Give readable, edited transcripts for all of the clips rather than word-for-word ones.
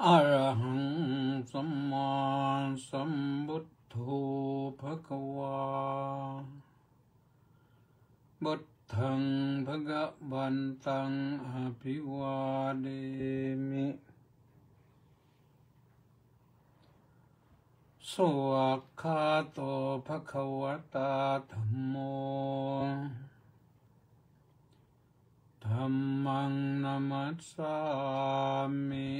อะระหังสัมมาสัมพุทโธภควาบุตถังภะคะวันตังอภิวาเทมิสวากขาโตภควตาธัมโมธัมมังนัมมัสสามิ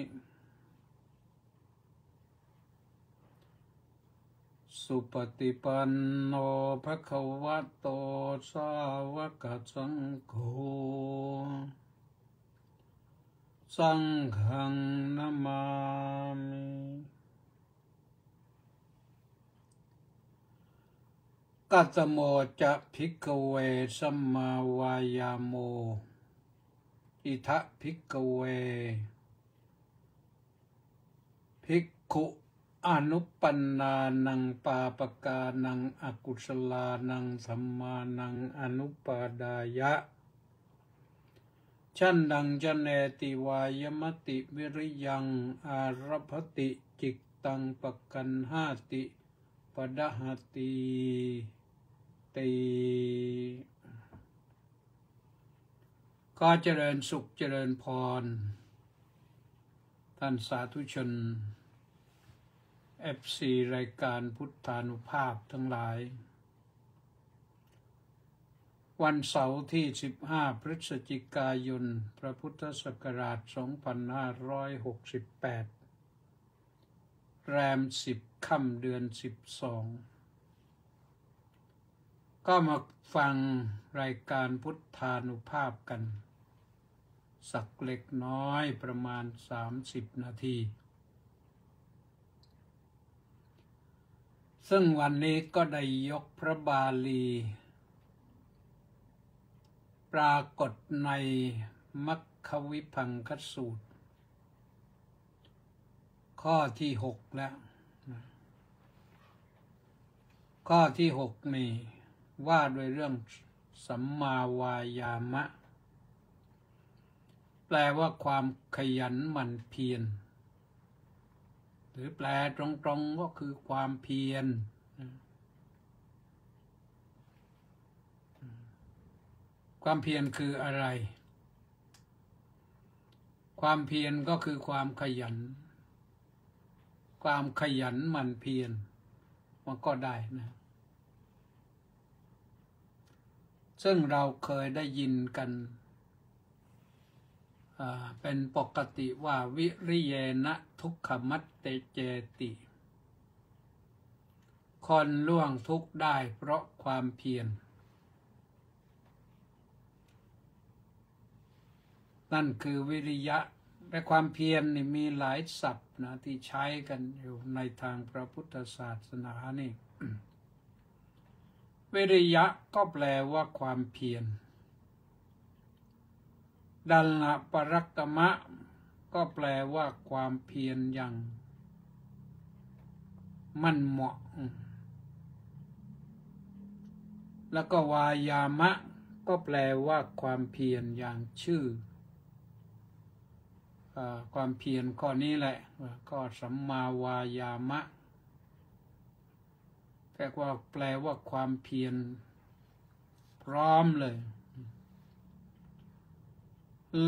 สุปฏิปันโนภควโตสาวกสังโฆสังฆังนะมามิกัตโมจะภิกขเวสัมมาวายาโมอิทะภิกขเวภิกขุอนุปันนานังปาปกานังอกุศลานังสัมมานังอนุปาดายะชันดังจเนติวายมติวิริยังอารภติจิกตังปกันหาติปดหติติก็เจริญสุขเจริญพรท่านสาธุชนFC รายการพุทธานุภาพทั้งหลายวันเสาร์ที่15พฤศจิกายนพระพุทธศักราช2568แรม10ค่ำเดือน12ก็มาฟังรายการพุทธานุภาพกันสักเล็กน้อยประมาณ30 นาทีซึ่งวันนี้ก็ได้ยกพระบาลีปรากฏในมัคควิภังคสูตรข้อที่6แล้วข้อที่6นี่ว่าด้วยเรื่องสัมมาวายามะแปลว่าความขยันหมั่นเพียรหรือแปลตรงๆก็คือความเพียรความเพียรคืออะไรความเพียรก็คือความขยันความขยันหมั่นเพียรมันก็ได้นะซึ่งเราเคยได้ยินกันเป็นปกติว่าวิริเยนะทุกขมัตเตเจติคนล่วงทุกข์ได้เพราะความเพียรนั่นคือวิริยะและความเพียรนี่มีหลายศัพท์นะที่ใช้กันอยู่ในทางพระพุทธศาสนานี่ วิริยะก็แปลว่าความเพียรดัลละปรักกมะก็แปลว่าความเพียรอย่างมั่นเหมาะแล้วก็วายามะก็แปลว่าความเพียรอย่างชื่อความเพียรข้อนี้แหละก็สัมมาวายามะแปลว่าความเพียรพร้อมเลย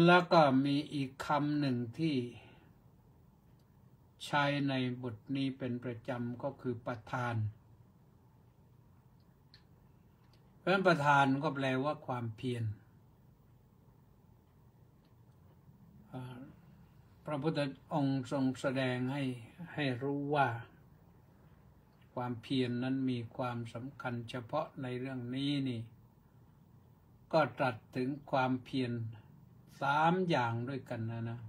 แล้วก็มีอีกคำหนึ่งที่ใช้ในบทนี้เป็นประจำก็คือประธานเพราะประธานก็แปลว่าความเพียรพระพุทธองค์ทรงแสดงให้รู้ว่าความเพียรนั้นมีความสำคัญเฉพาะในเรื่องนี้นี่ก็ตรัสถึงความเพียร3 อย่างด้วยกันนะ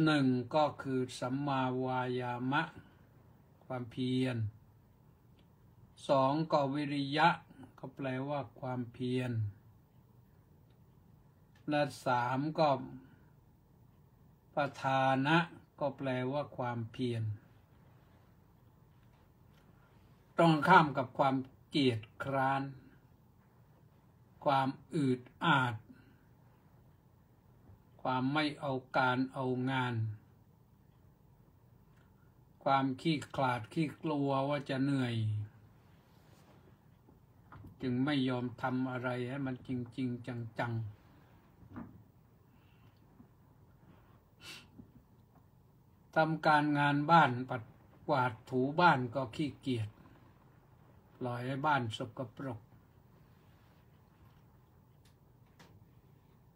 1ก็คือสัมมาวายามะความเพียร2ก็วิริยะก็แปลว่าความเพียรและ3ก็ประธานะก็แปลว่าความเพียรตรงข้ามกับความเกียจคร้านความอืดอาด ความไม่เอาการเอางานความขี้ขลาดขี้กลัวว่าจะเหนื่อยจึงไม่ยอมทำอะไรให้มันจริงๆจังๆทำการงานบ้านปัดกวาดถูบ้านก็ขี้เกียจปล่อยให้บ้านสกปรก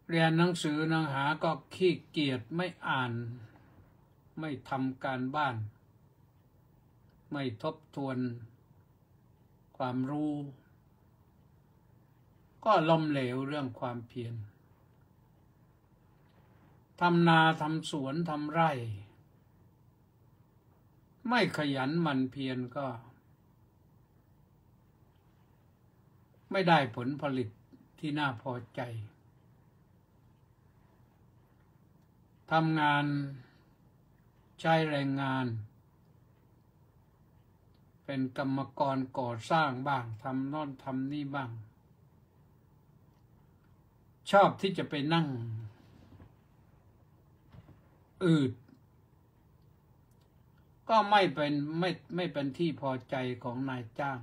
เรียนหนังสือหนังหาก็ขี้เกียจไม่อ่านไม่ทำการบ้านไม่ทบทวนความรู้ก็ล้มเหลวเรื่องความเพียรทำนาทำสวนทำไร่ไม่ขยันหมั่นเพียรก็ไม่ได้ผลผลิตที่น่าพอใจทำงานใช้แรงงานเป็นกรรมกรก่อสร้างบ้างทำโน่นทำนี่บ้างชอบที่จะไปนั่งอืดก็ไม่เป็นที่พอใจของนายจ้าง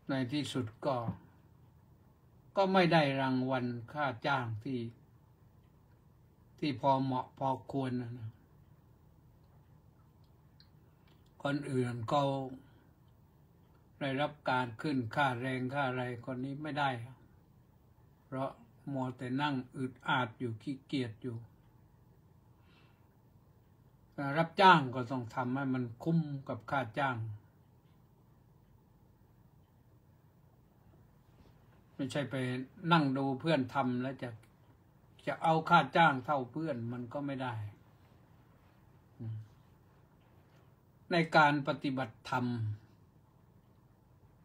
ในที่สุดก็ไม่ได้รางวัลค่าจ้างที่พอเหมาะพอควรนะคนอื่นก็ได้รับการขึ้นค่าแรงค่าอะไรคนนี้ไม่ได้เพราะมัวแต่นั่งอึดอัดอยู่ขี้เกียจอยู่รับจ้างก็ต้องทำให้มันคุ้มกับค่าจ้างไม่ใช่ไปนั่งดูเพื่อนทำแล้วจะเอาค่าจ้างเท่าเพื่อนมันก็ไม่ได้ในการปฏิบัติธรรม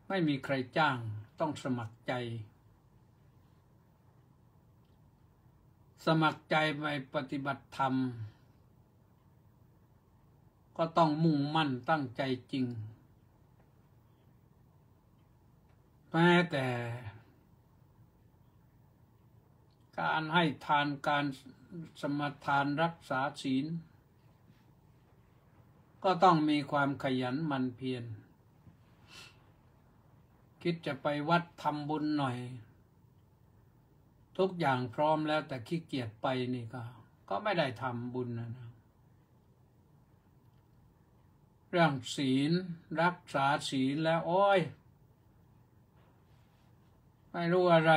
ไม่มีใครจ้างต้องสมัครใจสมัครใจไปปฏิบัติธรรมก็ต้องมุ่งมั่นตั้งใจจริงแม้แต่การให้ทานการสมทานรักษาศีลก็ต้องมีความขยันหมั่นเพียรคิดจะไปวัดทำบุญหน่อยทุกอย่างพร้อมแล้วแต่ขี้เกียจไปนี่ก็ไม่ได้ทำบุญนะเรื่องศีลรักษาศีลแล้วโอ้ยไม่รู้อะไร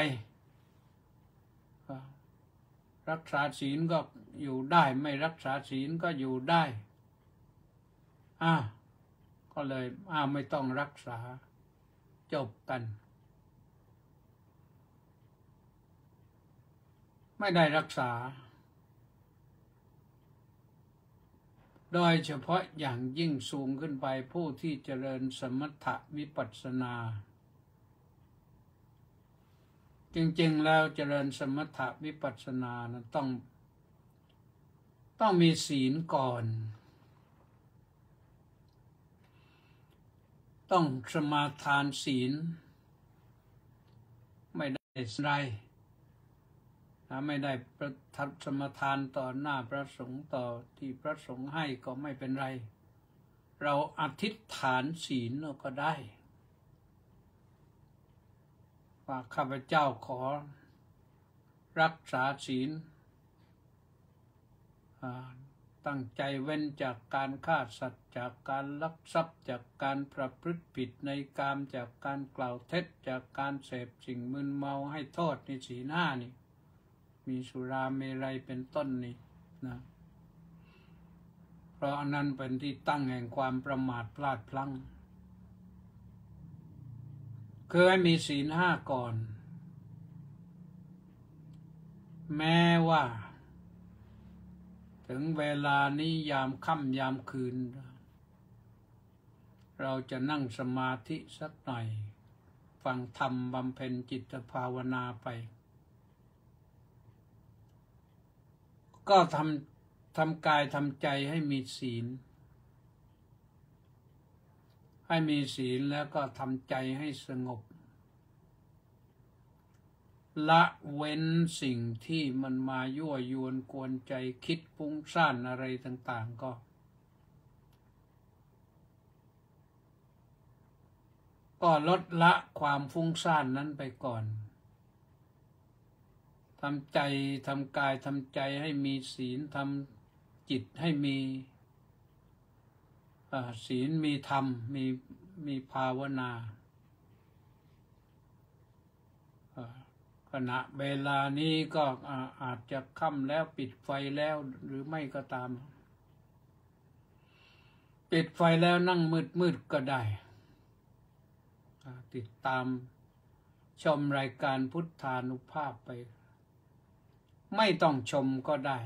รักษาศีลก็อยู่ได้ไม่รักษาศีลก็อยู่ได้ก็เลยไม่ต้องรักษาจบกันไม่ได้รักษาโดยเฉพาะอย่างยิ่งสูงขึ้นไปผู้ที่เจริญสมถะวิปัสสนาจริงๆแล้วเจริญสมถะวิปัสสนานะต้องมีศีลก่อนต้องสมาทานศีลไม่ได้ไรถ้าไม่ได้สมาทานต่อหน้าพระสงฆ์ต่อที่พระสงฆ์ให้ก็ไม่เป็นไรเราอธิษฐานศีลเราก็ได้ว่าข้าพเจ้าขอรักษาศีลตั้งใจเว้นจากการฆ่าสัตว์จากการลักทรัพย์จากการประพฤติผิดในกามจากการกล่าวเท็จจากการเสพสิ่งมึนเมาให้โทษในศีลห้านี่มีสุราเมรัยเป็นต้นนี่นะเพราะอันนั้นเป็นที่ตั้งแห่งความประมาทพลาดพลั้งคือให้มีศีลห้าก่อนแม้ว่าถึงเวลานี้ยามค่ำยามคืนเราจะนั่งสมาธิสักหน่อยฟังธรรมบำเพ็ญจิตภาวนาไปก็ทำกายทำใจให้มีศีลแล้วก็ทำใจให้สงบ ละเว้นสิ่งที่มันมายั่วยวนกวนใจคิดฟุ้งซ่านอะไรต่างๆก็ลดละความฟุ้งซ่านนั้นไปก่อนทำใจทำกายทำใจให้มีศีลทำจิตให้มีศีลมีธรรมมีภาวนาขณะเวลานี้ก็อาจจะค่ำแล้วปิดไฟแล้วหรือไม่ก็ตามปิดไฟแล้วนั่งมืดก็ได้ติดตามชมรายการพุทธานุภาพไปไม่ต้องชมก็ได้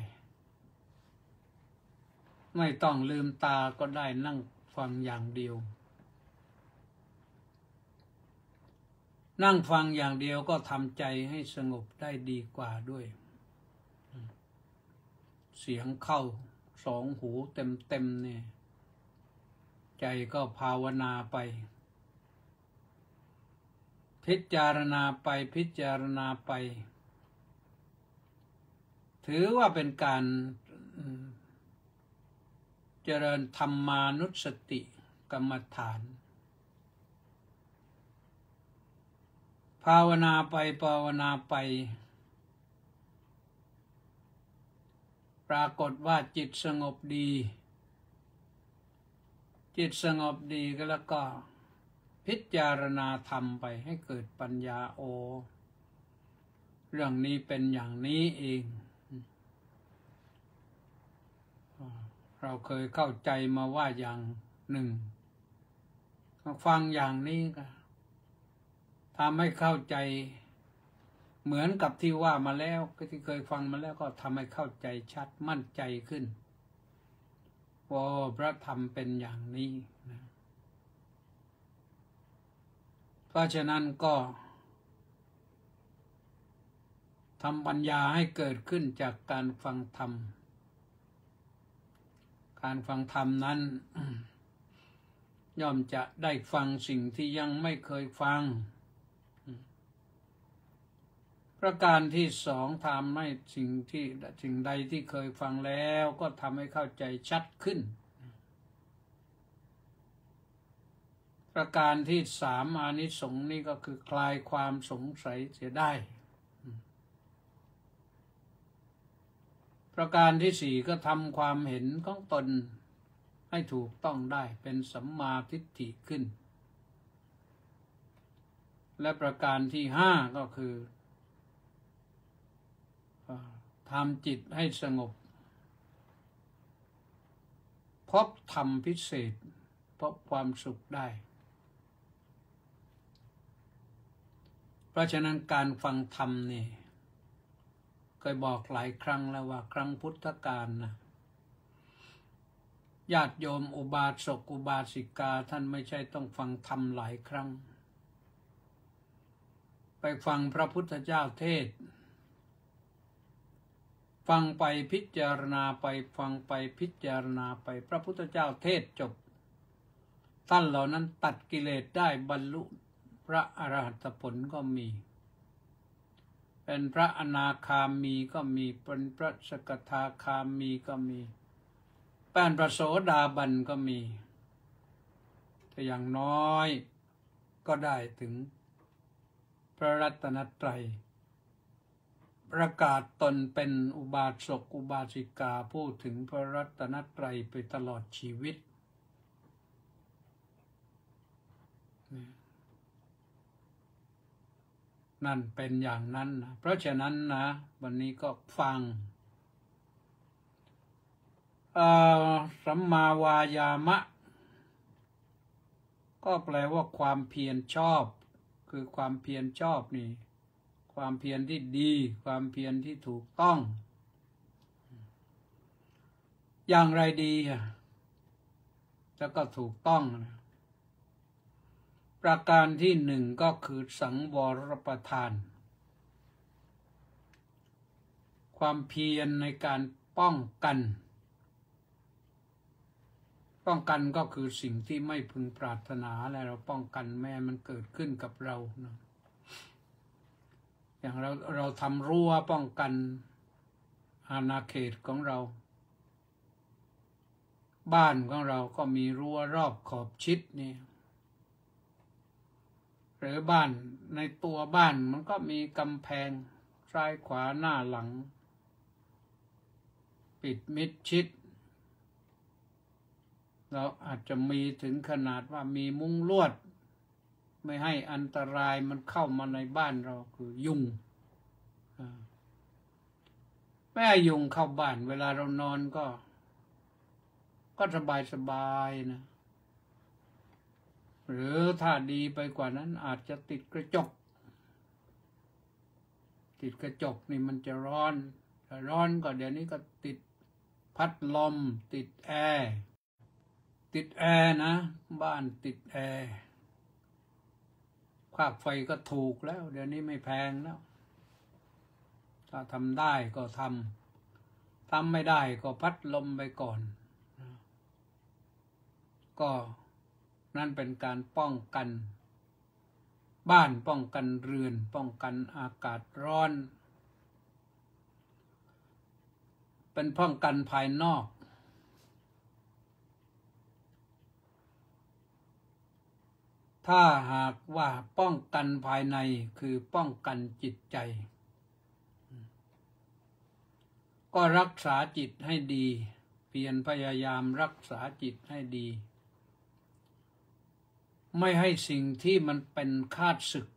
ไม่ต้องลืมตาก็ได้นั่งฟังอย่างเดียวนั่งฟังอย่างเดียวก็ทำใจให้สงบได้ดีกว่าด้วยเสียงเข้าสองหูเต็มเนี่ยใจก็ภาวนาไปพิจารณาไปพิจารณาไปถือว่าเป็นการเจริญธรรมานุสติกรรมฐานภาวนาไปภาวนาไปปรากฏว่าจิตสงบดีจิตสงบดีก็แล้วก็พิจารณาธรรมไปให้เกิดปัญญาโอเรื่องนี้เป็นอย่างนี้เองเราเคยเข้าใจมาว่าอย่างหนึ่งฟังอย่างนี้ก็ทำให้เข้าใจเหมือนกับที่ว่ามาแล้วที่เคยฟังมาแล้วก็ทำให้เข้าใจชัดมั่นใจขึ้นว่าพระธรรมเป็นอย่างนี้นะเพราะฉะนั้นก็ทำปัญญาให้เกิดขึ้นจากการฟังธรรมการฟังธรรมนั้นย่อมจะได้ฟังสิ่งที่ยังไม่เคยฟังประการที่สองทำให้สิ่งใดที่เคยฟังแล้วก็ทำให้เข้าใจชัดขึ้นประการที่สามอานิสงส์นี่ก็คือคลายความสงสัยเสียได้ประการที่สี่ก็ทำความเห็นของตนให้ถูกต้องได้เป็นสัมมาทิฏฐิขึ้นและประการที่ห้าก็คือทำจิตให้สงบพบธรรมพิเศษพบความสุขได้เพราะฉะนั้นการฟังธรรมนี่เคยบอกหลายครั้งแล้วว่าครั้งพุทธกาลนะญาติโยมอุบาสกอุบาสิกาท่านไม่ใช่ต้องฟังธรรมหลายครั้งไปฟังพระพุทธเจ้าเทศน์ฟังไปพิจารณาไปฟังไปพิจารณาไปพระพุทธเจ้าเทศน์จบท่านเหล่านั้นตัดกิเลสได้บรรลุพระอรหัตผลก็มีเป็นพระอนาคามีก็มีเป็นพระสกทาคามีก็มีเป็นพระโสดาบันก็มีแต่อย่างน้อยก็ได้ถึงพระรัตนตรัยประกาศตนเป็นอุบาสกอุบาสิกาพูดถึงพระรัตนตรัยไปตลอดชีวิตนั่นเป็นอย่างนั้นนะเพราะฉะนั้นนะวันนี้ก็ฟังสัมมาวายามะก็แปลว่าความเพียรชอบคือความเพียรชอบนี่ความเพียรที่ดีความเพียรที่ถูกต้องอย่างไรดีแล้วก็ถูกต้องนะประการที่หนึ่งก็คือสังวรประทานความเพียรในการป้องกันก็คือสิ่งที่ไม่พึงปรารถนาและเราป้องกันแม้มันเกิดขึ้นกับเรานะ อย่างเราทำรั้วป้องกันอาณาเขตของเราบ้านของเราก็มีรั้วรอบขอบชิดนี่หรือบ้านในตัวบ้านมันก็มีกำแพงซ้ายขวาหน้าหลังปิดมิดชิดเราอาจจะมีถึงขนาดว่ามีมุ้งลวดไม่ให้อันตรายมันเข้ามาในบ้านเราคือยุงไม่ให้ยุงเข้าบ้านเวลาเรานอนก็สบายนะหรือถ้าดีไปกว่านั้นอาจจะติดกระจกนี่มันจะร้อนก็เดี๋ยวนี้ก็ติดพัดลมติดแอร์นะบ้านติดแอร์ค่าไฟก็ถูกแล้วเดี๋ยวนี้ไม่แพงแล้วถ้าทำได้ก็ทำไม่ได้ก็พัดลมไปก่อนก็นั่นเป็นการป้องกันบ้านป้องกันเรือนป้องกันอากาศร้อนเป็นป้องกันภายนอกถ้าหากว่าป้องกันภายในคือป้องกันจิตใจก็รักษาจิตให้ดีเพียรพยายามรักษาจิตให้ดีไม่ให้สิ่งที่มันเป็นข้าศึก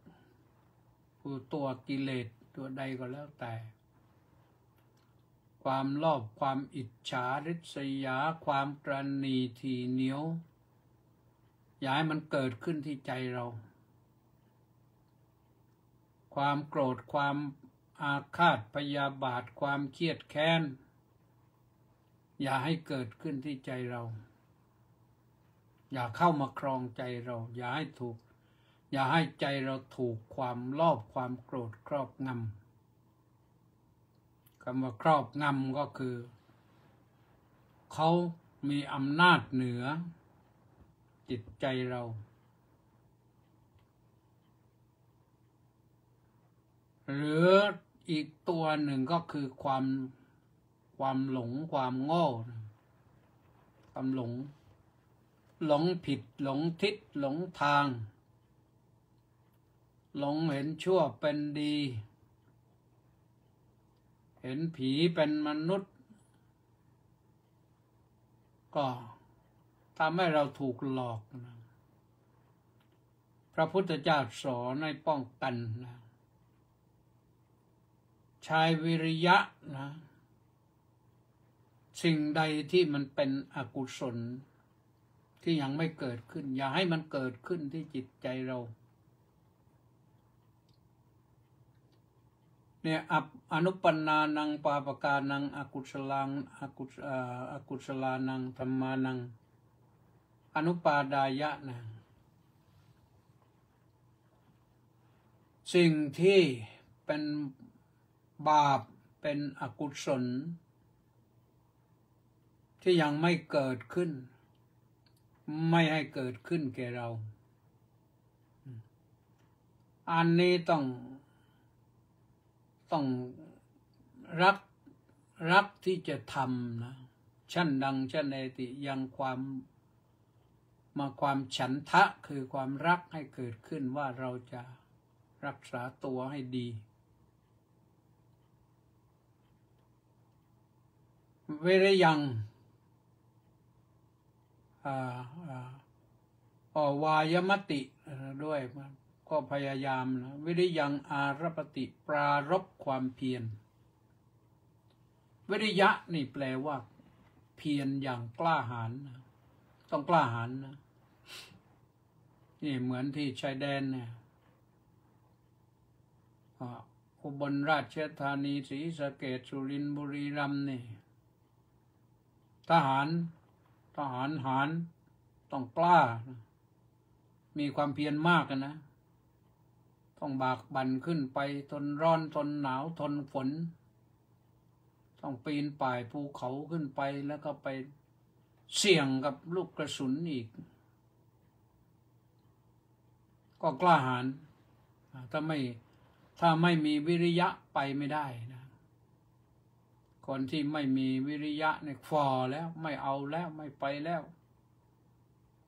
คือตัวกิเลสตัวใดก็แล้วแต่ความโลภความอิจฉาริษยาความตระหนี่ถี่เหนียวอย่าให้มันเกิดขึ้นที่ใจเราความโกรธความอาฆาตพยาบาทความเครียดแค้นอย่าให้เกิดขึ้นที่ใจเราอย่าเข้ามาครองใจเราอย่าให้ใจเราถูกความโลภความโกรธครอบงำคำว่าครอบงำก็คือเขามีอำนาจเหนือจิตใจเราหรืออีกตัวหนึ่งก็คือความหลงความโง่ความหลงผิดหลงทิศหลงทางหลงเห็นชั่วเป็นดีเห็นผีเป็นมนุษย์ก็ทำให้เราถูกหลอกนะพระพุทธเจ้าสอนให้ป้องกันนะใช้วิริยะนะสิ่งใดที่มันเป็นอกุศลที่ยังไม่เกิดขึ้นอย่าให้มันเกิดขึ้นที่จิตใจเราเนี่ยอนุปันนานังปาปกานังอกุศลานังธัมมานังอนุปาดายะนะสิ่งที่เป็นบาปเป็นอกุศลที่ยังไม่เกิดขึ้นไม่ให้เกิดขึ้นแก่เราอันนี้ต้องรักที่จะทำนะชั้นดังชั้นเอติยังความฉันทะคือความรักให้เกิดขึ้นว่าเราจะรักษาตัวให้ดีเวรยังวายมติด้วยก็พยายามนะวิริยังอารปติปรารภความเพียรวิริยะนี่แปลว่าเพียรอย่างกล้าหาญนะต้องกล้าหาญนะนี่เหมือนที่ชายแดนเนี่ยอุบลราชธานีศรีสะเกษสุรินทร์บุรีรัมย์นี่ทหารต้องกล้ามีความเพียรมากนะต้องบากบั่นขึ้นไปทนร้อนทนหนาวทนฝนต้องปีนป่ายภูเขาขึ้นไปแล้วก็ไปเสี่ยงกับลูกกระสุนอีกก็กล้าหาญถ้า ถ้าไม่มีวิริยะไปไม่ได้นะคนที่ไม่มีวิริยะเนี่ยฝ่อแล้วไม่เอาแล้วไม่ไปแล้ว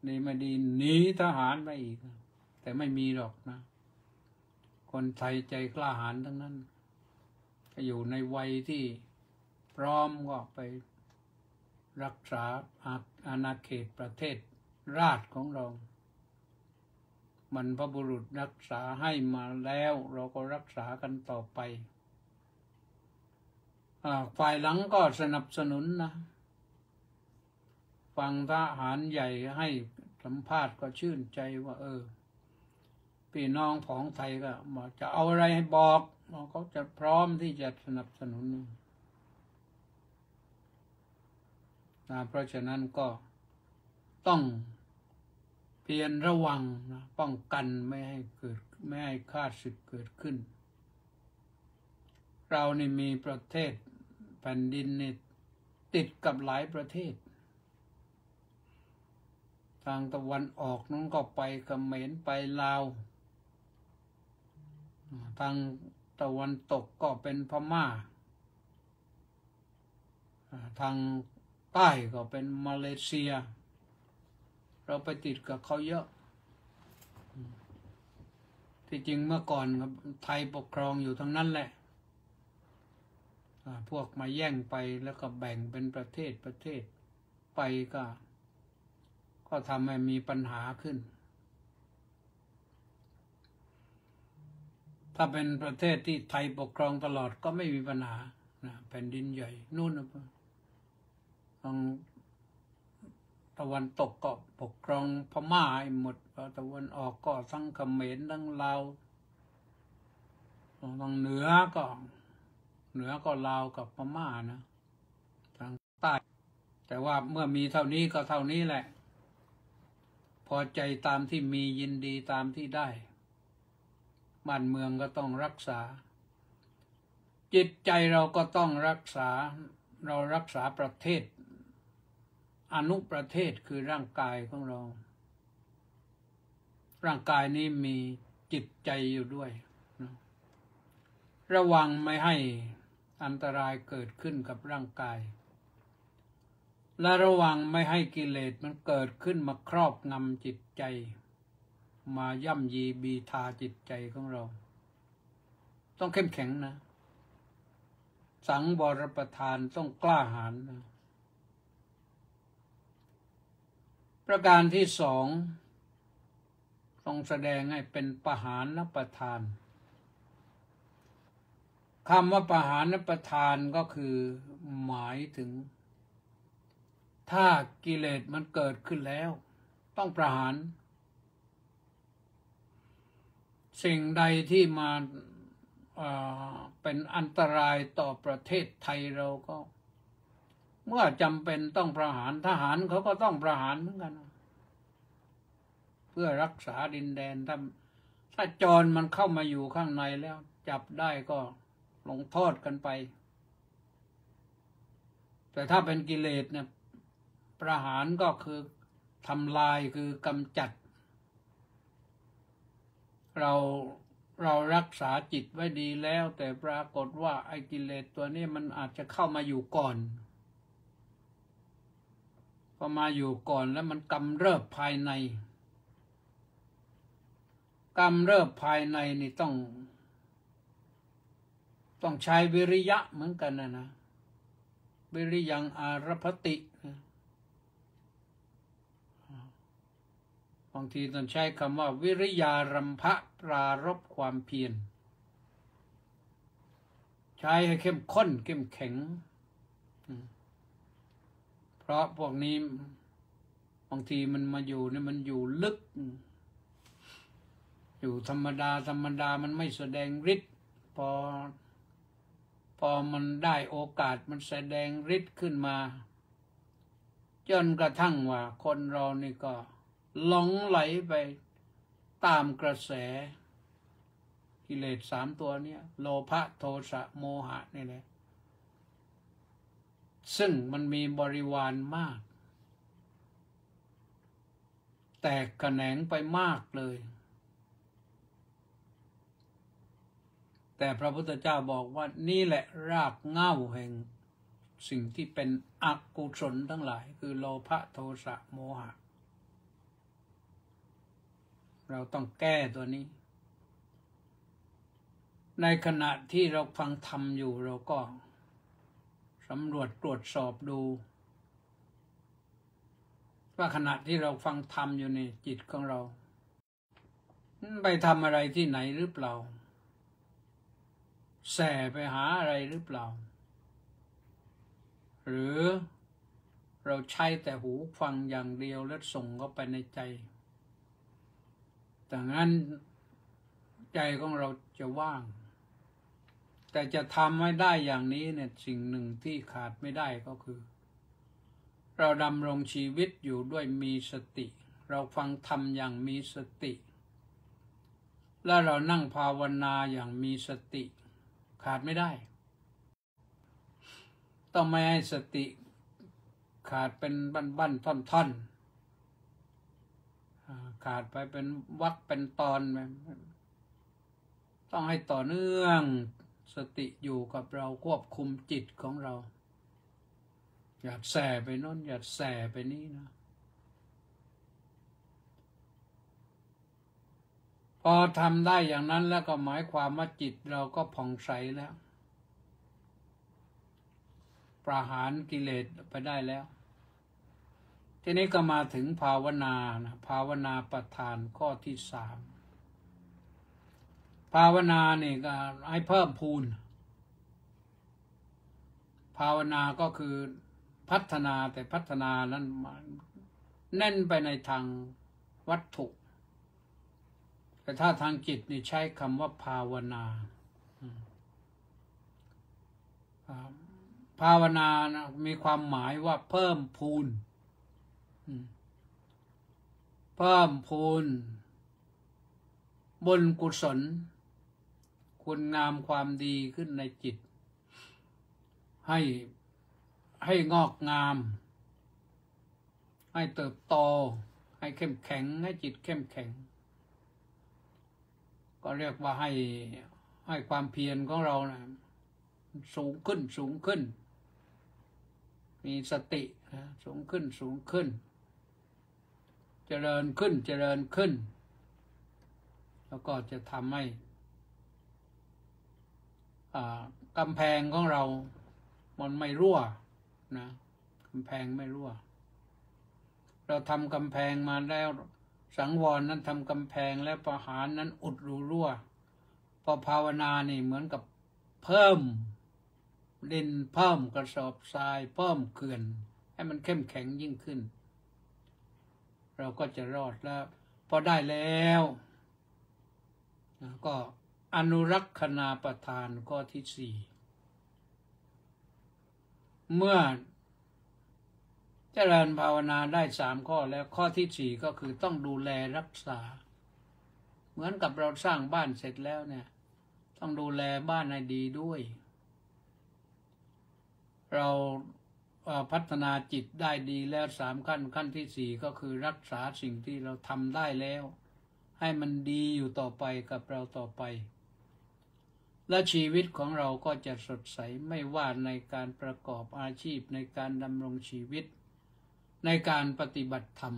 นี่มาดีหนีทหารไปอีกแต่ไม่มีหรอกนะคนไทยใจกล้าหาญทั้งนั้นก็อยู่ในวัยที่พร้อมก็ไปรักษาอาณาเขตประเทศราชของเราบรรพบุรุษรักษาให้มาแล้วเราก็รักษากันต่อไปฝ่ายหลังก็สนับสนุนนะฟังทหารใหญ่ให้สัมภาษณ์ก็ชื่นใจว่าพี่น้องของไทยก็บอกจะเอาอะไรให้บอกเขาจะพร้อมที่จะสนับสนุนเพราะฉะนั้นก็ต้องเพียรระวังนะป้องกันไม่ให้ข้าศึกเกิดขึ้นเรานี่มีประเทศแผ่นดินนี่ติดกับหลายประเทศทางตะวันออกนั้นก็ไปเขมรไปลาวทางตะวันตกก็เป็นพม่าทางใต้ก็เป็นมาเลเซียเราไปติดกับเขาเยอะที่จริงเมื่อก่อนไทยปกครองอยู่ทั้งนั้นแหละพวกมาแย่งไปแล้วก็แบ่งเป็นประเทศไปก็ทำให้มีปัญหาขึ้นถ้าเป็นประเทศที่ไทยปกครองตลอดก็ไม่มีปัญหาแผ่นดินใหญ่นู่นทางตะวันตกก็ปกครองพม่าหมดตะวันออกก็ทั้งเขมรทั้งลาวทางเหนือก็ลาวกับพม่านะทางใต้แต่ว่าเมื่อมีเท่านี้ก็เท่านี้แหละพอใจตามที่มียินดีตามที่ได้บ้านเมืองก็ต้องรักษาจิตใจเราก็ต้องรักษาเรารักษาประเทศอนุประเทศคือร่างกายของเราร่างกายนี้มีจิตใจอยู่ด้วยนะระวังไม่ให้อันตรายเกิดขึ้นกับร่างกายและระวังไม่ให้กิเลสมันเกิดขึ้นมาครอบงำจิตใจมาย่ำยีบีทาจิตใจของเราต้องเข้มแข็งนะสังวรประทานต้องกล้าหาญนะประการที่สองต้องแสดงให้เป็นปหานประทานคำว่าปหานประทานก็คือหมายถึงถ้ากิเลสมันเกิดขึ้นแล้วต้องประหารสิ่งใดที่มาเป็นอันตรายต่อประเทศไทยเราก็เมื่อจำเป็นต้องประหารทหารเขาก็ต้องประหารเหมือนกันเพื่อรักษาดินแดนถ้าโจรมันเข้ามาอยู่ข้างในแล้วจับได้ก็ลงโทษกันไปแต่ถ้าเป็นกิเลสเนี่ยประหารก็คือทำลายคือกำจัดเรารักษาจิตไว้ดีแล้วแต่ปรากฏว่าไอ้กิเลสตัวนี้มันอาจจะเข้ามาอยู่ก่อนพอมาอยู่ก่อนแล้วมันกำเริบภายในนี่ต้องใช้วิริยะเหมือนกันนะวิริยังอารพติบางทีต้องใช้คำว่าวิริยารัมภะปรารภความเพียรใช้ให้เข้มข้นเข้มแข็งเพราะพวกนี้บางทีมันมาอยู่เนี่ยมันอยู่ลึกอยู่ธรรมดามันไม่แสดงฤทธิ์พอมันได้โอกาสมันแสดงฤทธิ์ขึ้นมาจนกระทั่งว่าคนเรานี่ก็หลงไหลไปตามกระแสกิเลส3ตัวนี้โลภะโทสะโมหะนี่แหละซึ่งมันมีบริวารมากแตกแขนงไปมากเลย แต่พระพุทธเจ้าบอกว่านี่แหละรากเหง้าแห่งสิ่งที่เป็นอกุศลทั้งหลายคือโลภะโทสะโมหะเราต้องแก้ตัวนี้ในขณะที่เราฟังธรรมอยู่เราก็สำรวจตรวจสอบดูว่าขณะที่เราฟังธรรมอยู่ในจิตของเราไปทำอะไรที่ไหนหรือเปล่าแส่ไปหาอะไรหรือเปล่าหรือเราใช้แต่หูฟังอย่างเดียวแล้วส่งเข้าไปในใจดังนั้นใจของเราจะว่างแต่จะทำให้ได้อย่างนี้เนี่ยสิ่งหนึ่งที่ขาดไม่ได้ก็คือเราดำรงชีวิตอยู่ด้วยมีสติเราฟังธรรมอย่างมีสติและเรานั่งภาวนาอย่างมีสติขาดไม่ได้ต้องไม่ให้สติขาดเป็นบั้นๆท่อนๆขาดไปเป็นวรรคเป็นตอนต้องให้ต่อเนื่องสติอยู่กับเราควบคุมจิตของเราอย่าแส่ไปโน้นอย่าแส่ไปนี่นะพอทำได้อย่างนั้นแล้วก็หมายความว่าจิตเราก็ผ่องใสแล้วประหารกิเลสไปได้แล้วทีนี้ก็มาถึงภาวนานะภาวนาประธานข้อที่3ภาวนาเนี่ยก็ให้เพิ่มพูนภาวนาก็คือพัฒนาแต่พัฒนานั้นเน้นไปในทางวัตถุแต่ถ้าทางจิตนี่ใช้คำว่าภาวนาภาวนานะมีความหมายว่าเพิ่มพูนเพิ่มพูนบุญกุศลคุณงามความดีขึ้นในจิตให้งอกงามให้เติบโตให้เข้มแข็งให้จิตเข้มแข็งก็เรียกว่าให้ความเพียรของเรานะสูงขึ้นมีสตินะสูงขึ้นเจริญขึ้นแล้วก็จะทำให้กำแพงของเรามันไม่รั่วนะกำแพงไม่รั่วเราทำกำแพงมาแล้วสังวรนั้นทำกำแพงแล้วประหารนั้นอุดรูรั่วพอภาวนานี่เหมือนกับเพิ่มดินเพิ่มกระสอบทรายเพิ่มเขื่อนให้มันเข้มแข็งยิ่งขึ้นเราก็จะรอดแล้วพอได้แล้วก็อนุรักษณาประทานข้อที่4เมื่อเจริญภาวนาได้3ข้อแล้วข้อที่4ก็คือต้องดูแลรักษาเหมือนกับเราสร้างบ้านเสร็จแล้วเนี่ยต้องดูแลบ้านให้ดีด้วยเราพัฒนาจิตได้ดีแล้ว3ขั้นที่4ก็คือรักษาสิ่งที่เราทำได้แล้วให้มันดีอยู่ต่อไปกับเราต่อไปและชีวิตของเราก็จะสดใสไม่ว่าในการประกอบอาชีพในการดำรงชีวิตในการปฏิบัติธรรม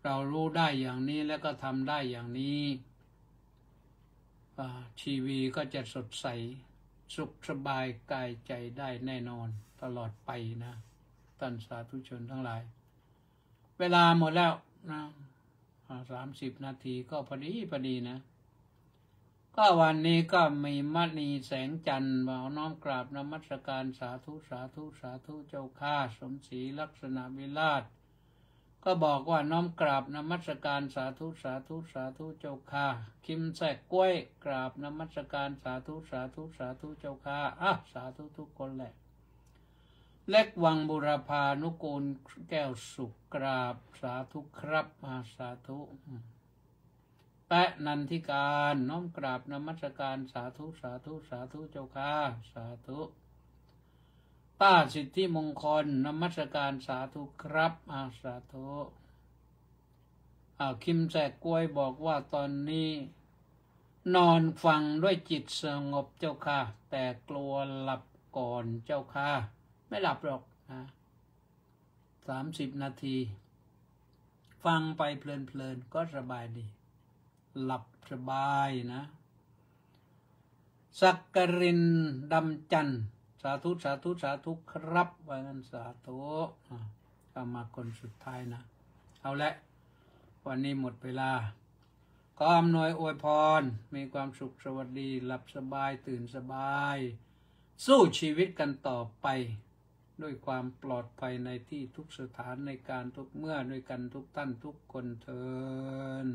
เรารู้ได้อย่างนี้แล้วก็ทำได้อย่างนี้ชีวิตก็จะสดใสสุขสบายกายใจได้แน่นอนตลอดไปนะท่านสาธุชนทั้งหลายเวลาหมดแล้วนะ30 นาทีก็พอดีนะก็วันนี้ก็มีมณีแสงจันทร์มาน้อมกราบนมัสการสาธุเจ้าข้าสมศรีลักษณะวิราชก็บอกว่าน้อมกราบนมัสการสาธุเจ้าข้าคิมแสกกล้วยกราบนมัสการสาธุเจ้าข้าสาธุทุกคนแหละเล็กวังบุรพานุกูลแก้วสุขกราบสาธุครับสาธุแปะนันทิการน้อมกราบนมัสการสาธุเจ้าข้าสาธุป้าสิทธิมงคลนมัสการสาธุครับสาธุคิมแสกกล้วยบอกว่าตอนนี้ นอนฟังด้วยจิตสงบเจ้าค่ะแต่กลัวหลับก่อนเจ้าค่ะไม่หลับหรอกนะ30 นาที ฟังไปเพลินๆก็สบายดีหลับสบายนะสักกรินดำจันทร์สาธุสาธุสาธุครับว่างั้นสาธุก็มาคนสุดท้ายนะเอาละวันนี้หมดเวลาก็อำนวยอวยพรมีความสุขสวัสดีหลับสบายตื่นสบายสู้ชีวิตกันต่อไปด้วยความปลอดภัยในที่ทุกสถานในการทุกเมื่อด้วยกันทุกท่านทุกคนเทอญ